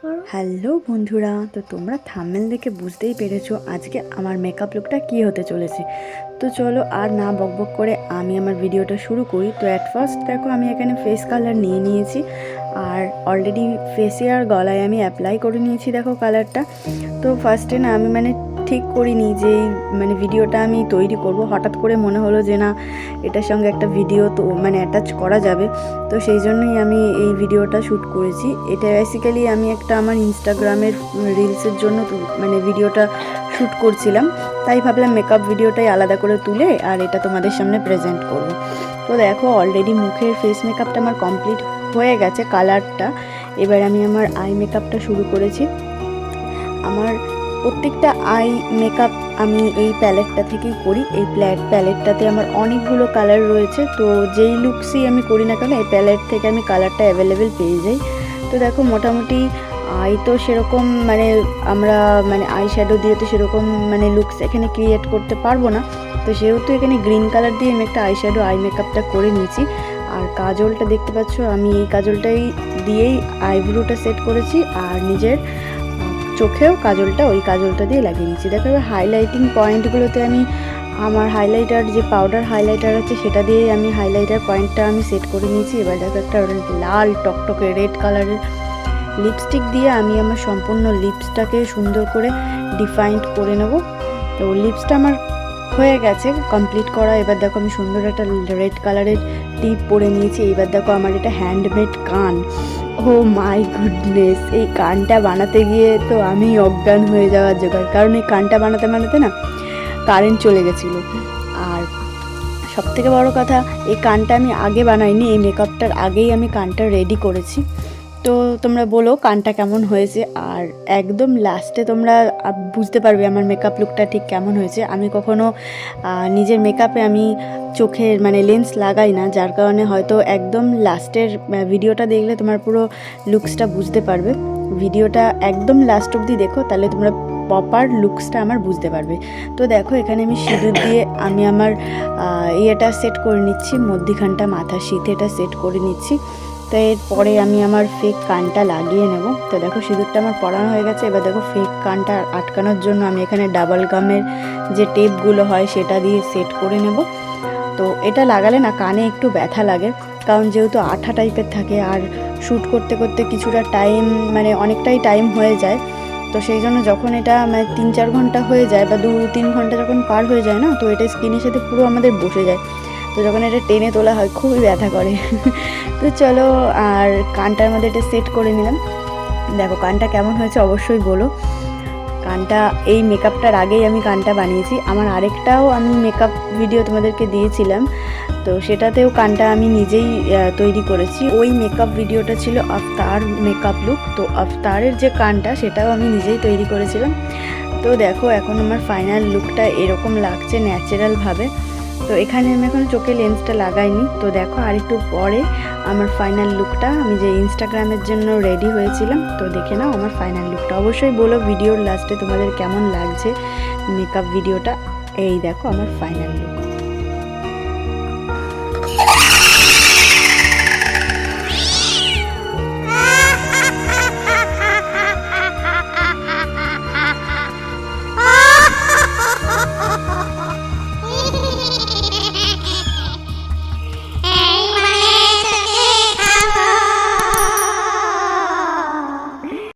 Hello বন্ধুরা, তো তোমরা থাম্বনেল দেখে বুঝতেই পেরেছো আজকে আমার মেকআপ লুকটা কী হতে চলেছে। তো চলো আর না বকবক করে আমি আমার ভিডিওটা শুরু করি। তো অ্যাট ফার্স্ট দেখো আমি এখানে ফেস কালার নিয়ে নিয়েছি, আর অলরেডি ফেসে আর গলায় আমি অ্যাপ্লাই করে নিয়েছি দেখো কালারটা। তো ফার্স্টে না আমি ঠিক করিনি যে ভিডিওটা আমি তৈরি করব, হঠাৎ করে মনে হলো যে না এটার সঙ্গে একটা ভিডিও তো অ্যাটাচ করা যাবে। তো সেই জন্যই আমি এই ভিডিওটা শ্যুট করেছি। এটা বেসিক্যালি আমি একটা আমার ইনস্টাগ্রামের রিলসের জন্য ভিডিওটা শ্যুট করছিলাম, তাই ভাবলাম মেকআপ ভিডিওটাই আলাদা করে তুলে আর এটা তোমাদের সামনে প্রেজেন্ট করব। তো দেখো অলরেডি মুখের ফেস মেকআপটা আমার কমপ্লিট হয়ে গেছে কালারটা। এবার আমি আমার আই মেকআপটা শুরু করেছি। আমার প্রত্যেকটা আই মেকআপ আমি এই প্যালেটটা থেকেই করি। এই প্যালেটটাতে আমার অনেকগুলো কালার রয়েছে, তো যেই লুকসই আমি করি না কেন এই প্যালেট থেকে আমি কালারটা অ্যাভেলেবেল পেয়ে যাই। তো দেখো মোটামুটি আই তো সেরকম আমরা আই শ্যাডো দিয়ে তো সেরকম লুকস এখানে ক্রিয়েট করতে পারবো না। তো সেহেতু এখানে গ্রিন কালার দিয়ে আমি একটা আই শ্যাডো আই মেকআপটা করে নিয়েছি। আর কাজলটা দেখতে পাচ্ছ আমি এই কাজলটাই দিয়েই আইব্রোটা সেট করেছি, আর নিজের চোখেও ওই কাজলটা দিয়ে লাগিয়ে নিচ্ছি। দেখো এবার হাইলাইটিং পয়েন্টগুলোতে আমি আমার হাইলাইটার যে পাউডার হাইলাইটার আছে সেটা দিয়েই আমি হাইলাইটার পয়েন্টটা আমি সেট করে নিয়েছি। এবার দেখো একটা লাল টকটকে রেড কালারের লিপস্টিক দিয়ে আমি আমার সম্পূর্ণ লিপসটাকে সুন্দর করে ডিফাইন্ড করে নেব। তো লিপসটা আমার হয়ে গেছে কমপ্লিট করা। এবার দেখো আমি সুন্দর একটা রেড কালারের টিপ পরে নিয়েছি। এবার দেখো আমার এটা হ্যান্ডমেড কান। ও মাই গুডনেস, এই কানটা বানাতে গিয়ে তো আমি অজ্ঞান হয়ে যাওয়ার জোগাড়, কারণ এই কানটা বানাতে না কারেন্ট চলে গেছিলো। আর সবথেকে বড় কথা, এই কানটা আমি আগে বানাইনি, এই মেকআপটার আগেই আমি কানটা রেডি করেছি। তো তোমরা বলো কানটা কেমন হয়েছে, আর একদম লাস্টে তোমরা বুঝতে পারবে আমার মেকআপ লুকটা ঠিক কেমন হয়েছে। আমি কখনো নিজের মেকআপে আমি চোখের লেন্স লাগাই না, যার কারণে হয়তো একদম লাস্টের ভিডিওটা দেখলে তোমার পুরো লুকসটা বুঝতে পারবে। ভিডিওটা একদম লাস্ট অবধি দেখো, তাহলে তোমরা প্রপার লুকসটা আমার বুঝতে পারবে। তো দেখো এখানে আমি সিঁদুর দিয়ে আমি আমার ইয়েটা সেট করে নিচ্ছি, মধ্যিখানটা মাথার সিঁথিটা সেট করে নিচ্ছি। তো এরপরে আমি আমার ফেক কানটা লাগিয়ে নেব। তো দেখো সিঁদুরটা আমার পরানো হয়ে গেছে। এবার দেখো ফেক কানটা আটকানোর জন্য আমি এখানে ডাবল গামের যে টেপগুলো হয় সেটা দিয়ে সেট করে নেব। তো এটা লাগালে না কানে একটু ব্যথা লাগে, কারণ যেহেতু আঠা টাইপের থাকে, আর শ্যুট করতে করতে কিছুটা টাইম অনেকটাই টাইম হয়ে যায়। তো সেই জন্য যখন এটা 3-4 ঘন্টা হয়ে যায় বা 2-3 ঘন্টা যখন পার হয়ে যায় না, তো এটা স্কিনের সাথে পুরো আমাদের বসে যায়। তো যখন এটা টেনে তোলা হয় খুবই ব্যথা করে। তো চলো আর কানটার মধ্যে এটা সেট করে নিলাম। দেখো কানটা কেমন হয়েছে অবশ্যই বলো। কানটা এই মেকআপটার আগেই আমি কানটা বানিয়েছি। আমার আরেকটাও আমি মেকআপ ভিডিও তোমাদেরকে দিয়েছিলাম, তো সেটাতেও কানটা আমি নিজেই তৈরি করেছি। ওই মেকআপ ভিডিওটা ছিল আফতার মেকআপ লুক। তো আফতারের যে কানটা সেটাও আমি নিজেই তৈরি করেছিলাম। তো দেখো এখন আমার ফাইনাল লুকটা এরকম লাগছে ন্যাচারালভাবে। তো এখানে আমি এখন চোখে লেন্সটা লাগাইনি। তো দেখো আর একটু পরে আমার ফাইনাল লুকটা আমি যে ইনস্টাগ্রামের জন্য রেডি হয়েছিলাম, তো দেখে নাও আমার ফাইনাল লুকটা। অবশ্যই বলো ভিডিওর লাস্টে তোমাদের কেমন লাগছে মেকআপ ভিডিওটা। এই দেখো আমার ফাইনাল লুক।